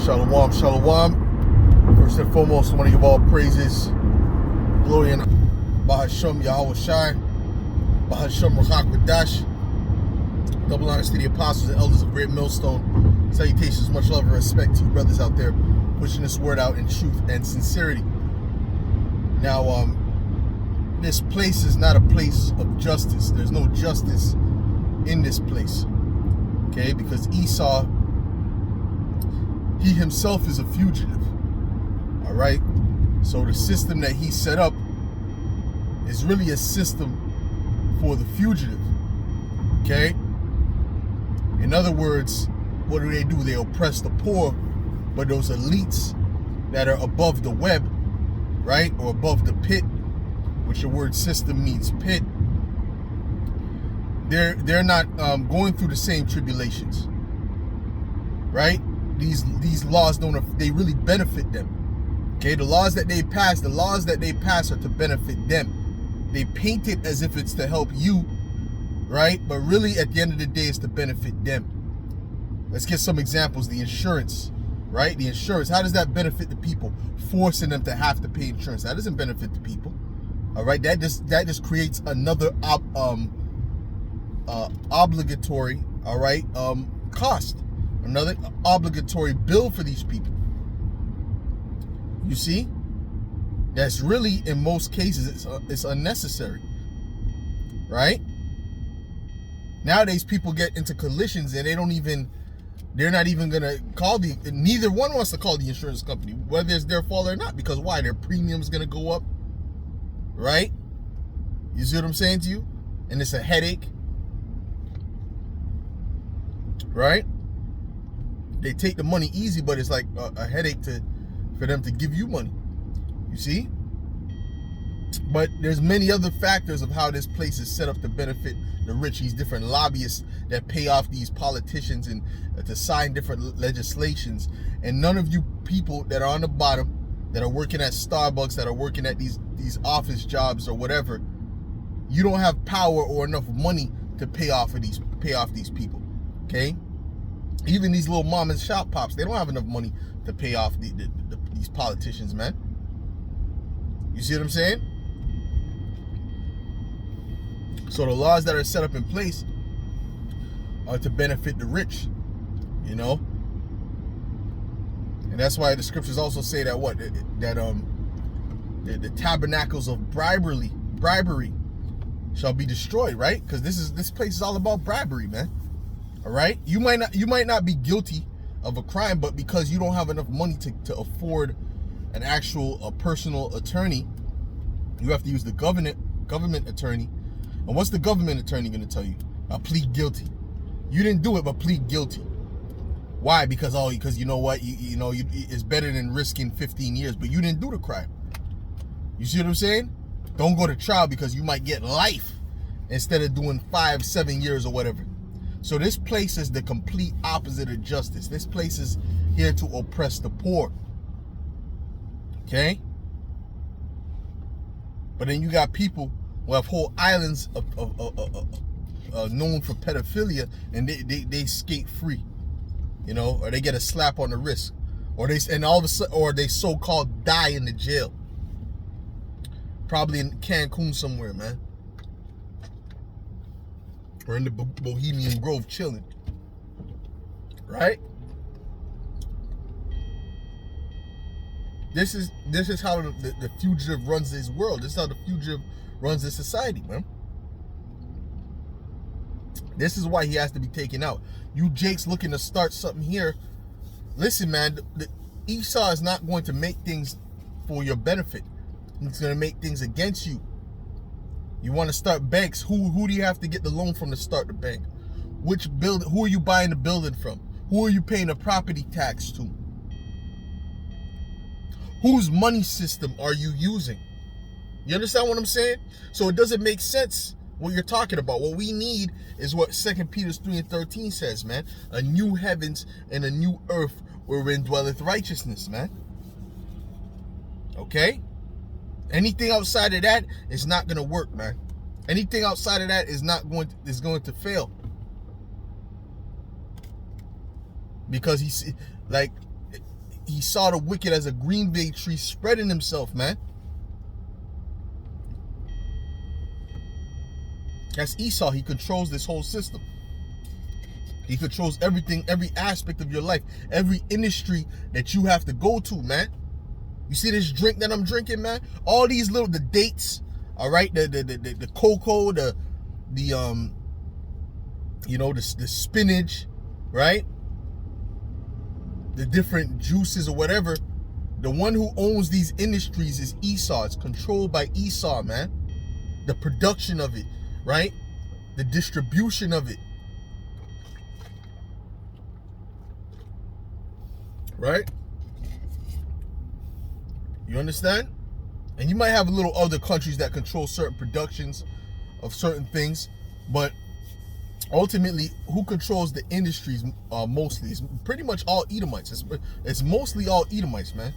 Shalom, shalom. First and foremost, I want to give all praises, glory, and Bahasham Yahweh Shai, Bahasham Rachak Wadash, double honors to the apostles and elders of Great Millstone. Salutations, much love and respect to you brothers out there pushing this word out in truth and sincerity. Now, this place is not a place of justice. There's no justice in this place, okay? Because Esau, he himself is a fugitive, all right? So the system that he set up is really a system for the fugitive, okay? In other words, what do? They oppress the poor, but those elites that are above the web, right, or above the pit, which the word system means pit, they're not going through the same tribulations, right? These laws they really benefit them. Okay, the laws that they pass are to benefit them. They paint it as if it's to help you, right? But really, at the end of the day, it's to benefit them. Let's get some examples. The insurance, right? The insurance, how does that benefit the people? Forcing them to have to pay insurance. That doesn't benefit the people. All right, that just creates another obligatory, all right, cost, another obligatory bill for these people. You see, that's really, in most cases, it's unnecessary, right? Nowadays, people get into collisions and they're not even gonna call neither one wants to call the insurance company, whether it's their fault or not, because why? Their premium's gonna go up, right? You see what I'm saying to you? And it's a headache, right? They take the money easy, but it's like a headache for them to give you money. You see? But there's many other factors of how this place is set up to benefit the rich. These different lobbyists that pay off these politicians and to sign different legislations. And none of you people that are on the bottom, that are working at Starbucks, that are working at these office jobs or whatever, you don't have power or enough money to pay off these people. Okay? Even these little mom and shop pops, they don't have enough money to pay off these politicians, man. You see what I'm saying? So the laws that are set up in place are to benefit the rich, you know? And that's why the scriptures also say that the tabernacles of bribery shall be destroyed, right? Because this place is all about bribery, man. All right, you might not be guilty of a crime, but because you don't have enough money to afford an actual personal attorney, you have to use the government attorney. And what's the government attorney going to tell you? Plead guilty. You didn't do it, but plead guilty. Why? Because you know what? It's better than risking 15 years, but you didn't do the crime. You see what I'm saying? Don't go to trial because you might get life instead of doing 5-7 years or whatever. So this place is the complete opposite of justice. This place is here to oppress the poor. Okay? But then you got people who have whole islands of known for pedophilia, and they skate free, you know, or they get a slap on the wrist, or they so-called die in the jail, probably in Cancun somewhere, man, or in the Bohemian Grove chilling, right? This is how the fugitive runs this world. This is how the fugitive runs this society, man. This is why he has to be taken out. You Jakes looking to start something here. Listen, man, Esau is not going to make things for your benefit. He's going to make things against you. You want to start banks. Who do you have to get the loan from to start the bank? Who are you buying the building from? Who are you paying the property tax to? Whose money system are you using? You understand what I'm saying? So it doesn't make sense what you're talking about. What we need is what 2 Peter 3:13 says, man. A new heavens and a new earth wherein dwelleth righteousness, man. Okay? Anything outside of that is not going to work, man. Anything outside of that is going to fail. Because he saw the wicked as a green bay tree spreading himself, man. That's Esau. He controls this whole system. He controls everything, every aspect of your life, every industry that you have to go to, man. You see this drink that I'm drinking, man? All these the dates, all right, the cocoa, the spinach, right? The different juices or whatever. The one who owns these industries is Esau. It's controlled by Esau, man. The production of it, right? The distribution of it. Right? You understand? And you might have a little other countries that control certain productions of certain things, but ultimately, who controls the industries mostly? It's pretty much all Edomites. It's mostly all Edomites, man.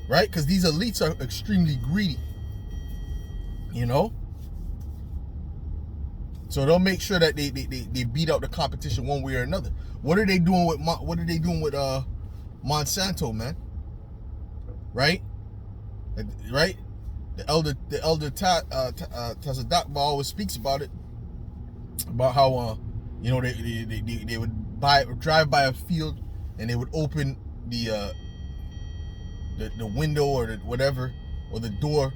Right? Because these elites are extremely greedy. You know? So they'll make sure that they beat out the competition one way or another. What are they doing with Monsanto, man? Right? Right? The elder Tazadakba always speaks about it. About how they would drive by a field and they would open the window or whatever, or the door,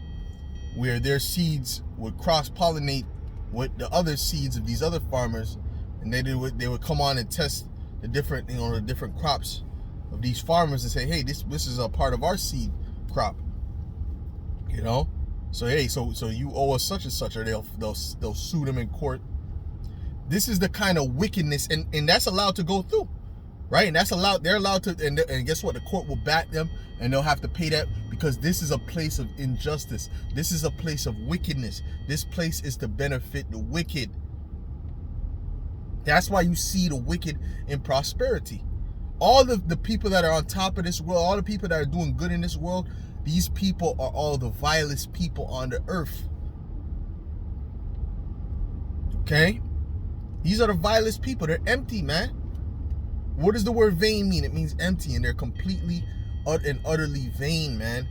where their seeds would cross-pollinate with the other seeds of these other farmers, and they would come on and test the different crops of these farmers and say, hey, this is a part of our seed crop, so hey, so you owe us such and such, or they'll sue them in court. This is the kind of wickedness, and that's allowed to go through, right? And that's allowed. They're allowed to, and guess what? The court will back them, and they'll have to pay that, because this is a place of injustice. This is a place of wickedness. This place is to benefit the wicked. That's why you see the wicked in prosperity. All the people that are on top of this world, all the people that are doing good in this world, these people are all the vilest people on the earth. Okay? These are the vilest people. They're empty, man. What does the word vain mean? It means empty, and they're completely and utterly vain, man.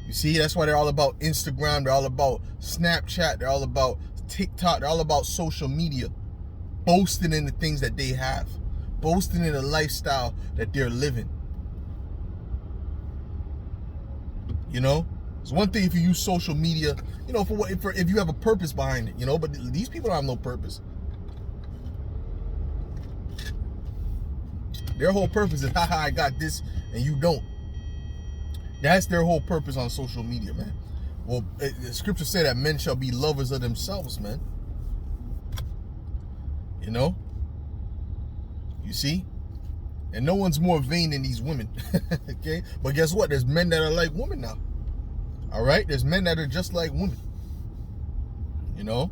You see, that's why they're all about Instagram. They're all about Snapchat. They're all about TikTok. They're all about social media. Boasting in the things that they have. Boasting in the lifestyle that they're living. It's one thing if you use social media, for if you have a purpose behind it, but these people don't have no purpose. Their whole purpose is, haha, I got this and you don't. That's their whole purpose on social media, man. Well, the scripture say that men shall be lovers of themselves, man. You see? And no one's more vain than these women. Okay? But guess what? There's men that are like women now. All right? There's men that are just like women. And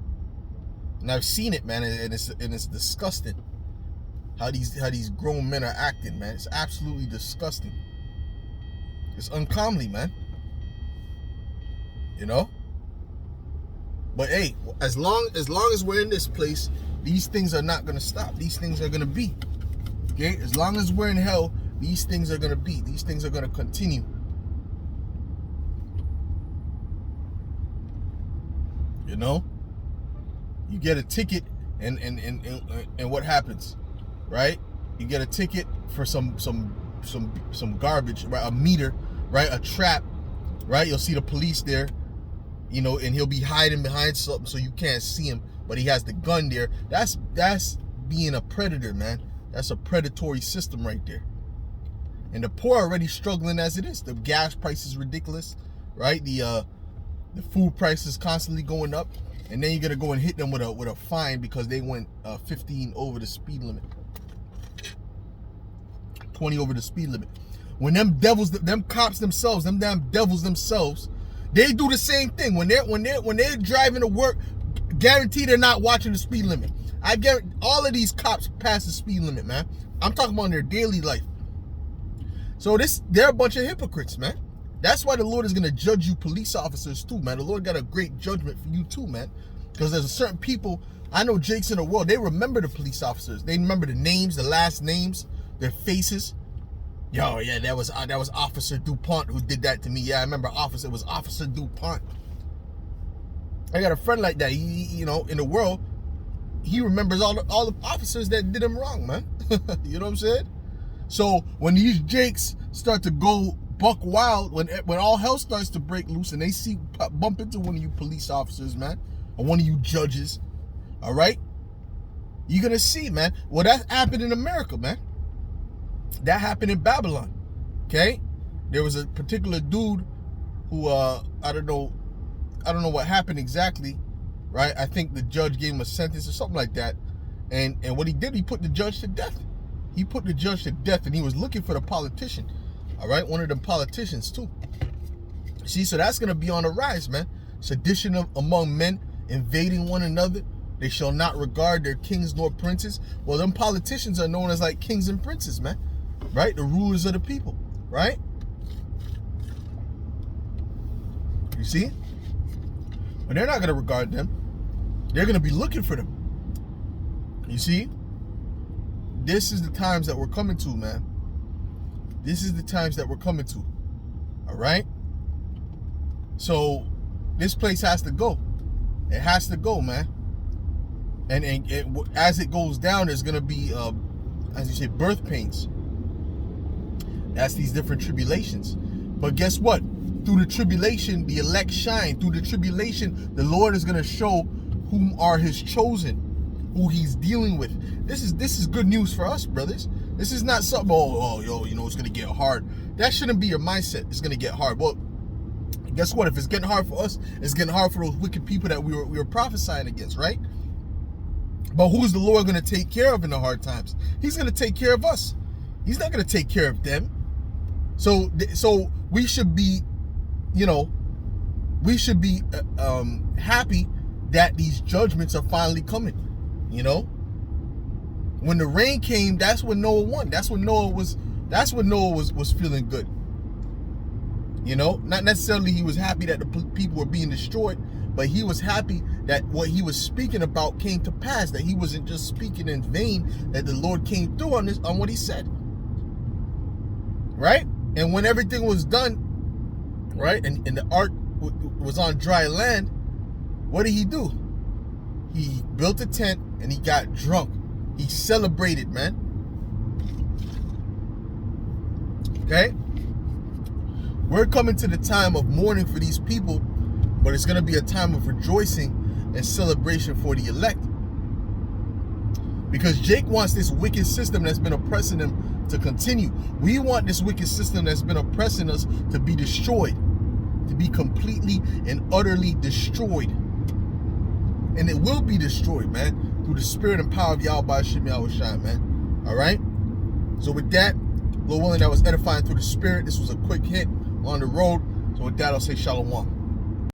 I've seen it, man, and it's disgusting how these grown men are acting, man. It's absolutely disgusting. It's uncomely, man. But hey, as long as we're in this place, these things are not gonna stop. These things are gonna be. Okay? As long as we're in hell, these things are gonna be. These things are gonna continue. You get a ticket, and what happens, right? You get a ticket for some garbage, right? A meter, right? A trap, right? You'll see the police there, and he'll be hiding behind something so you can't see him, but he has the gun there. That's being a predator, man. That's a predatory system right there. And the poor are already struggling as it is. The gas price is ridiculous, right? The food price is constantly going up, and then you're gonna go and hit them with a fine because they went 15 over the speed limit, 20 over the speed limit. When them cops themselves, them damn devils themselves, they do the same thing. When they're driving to work, guarantee they're not watching the speed limit. I guarantee all of these cops pass the speed limit, man. I'm talking about in their daily life. So they're a bunch of hypocrites, man. That's why the Lord is going to judge you police officers too, man. The Lord got a great judgment for you too, man. Because there's a certain people, I know Jakes in the world, they remember the police officers. They remember the names, the last names, their faces. Yo, yeah, that was Officer DuPont who did that to me. Yeah, I remember it was Officer DuPont. I got a friend like that. He you know, in the world, he remembers all the officers that did him wrong, man. You know what I'm saying? So when these jakes start to go buck wild, when all hell starts to break loose and they bump into one of you police officers, man, or one of you judges, all right, you're gonna see, man. Well, that happened in America, man. That happened in Babylon. Okay, there was a particular dude who I don't know what happened exactly, right? I think the judge gave him a sentence or something like that, and what he did, he put the judge to death. He put the judge to death, and he was looking for the politician. All right, one of them politicians too. See, so that's gonna be on the rise, man. Sedition among men, invading one another. They shall not regard their kings nor princes. Well, them politicians are known as like kings and princes, man. Right? The rulers of the people, right? You see? But they're not gonna regard them. They're gonna be looking for them. You see? This is the times that we're coming to, man. This is the times that we're coming to. All right? So this place has to go. It has to go, man. And as it goes down, there's going to be, as you say, birth pains. That's these different tribulations. But guess what? Through the tribulation, the elect shine. Through the tribulation, the Lord is going to show whom are his chosen, who he's dealing with. This is good news for us, brothers. This is not something, yo, you know, it's going to get hard. That shouldn't be your mindset. It's going to get hard. Well, guess what? If it's getting hard for us, it's getting hard for those wicked people that we were prophesying against, right? But who's the Lord going to take care of in the hard times? He's going to take care of us. He's not going to take care of them. So we should be, you know, happy that these judgments are finally coming. You know, when the rain came, that's when Noah won. That's when Noah was feeling good. You know, not necessarily he was happy that the people were being destroyed, but he was happy that what he was speaking about came to pass, that he wasn't just speaking in vain, that the Lord came through on what he said. Right? And when everything was done, right, and the ark was on dry land, what did he do? He built a tent and he got drunk. He celebrated, man. Okay? We're coming to the time of mourning for these people, but it's going to be a time of rejoicing and celebration for the elect. Because Jake wants this wicked system that's been oppressing him to continue. We want this wicked system that's been oppressing us to be destroyed, to be completely and utterly destroyed. And it will be destroyed, man, through the spirit and power of Yahweh Shem Yahushua, man. All right? So with that, Lord willing, that was edifying through the spirit. This was a quick hit on the road. So with that, I'll say shalom.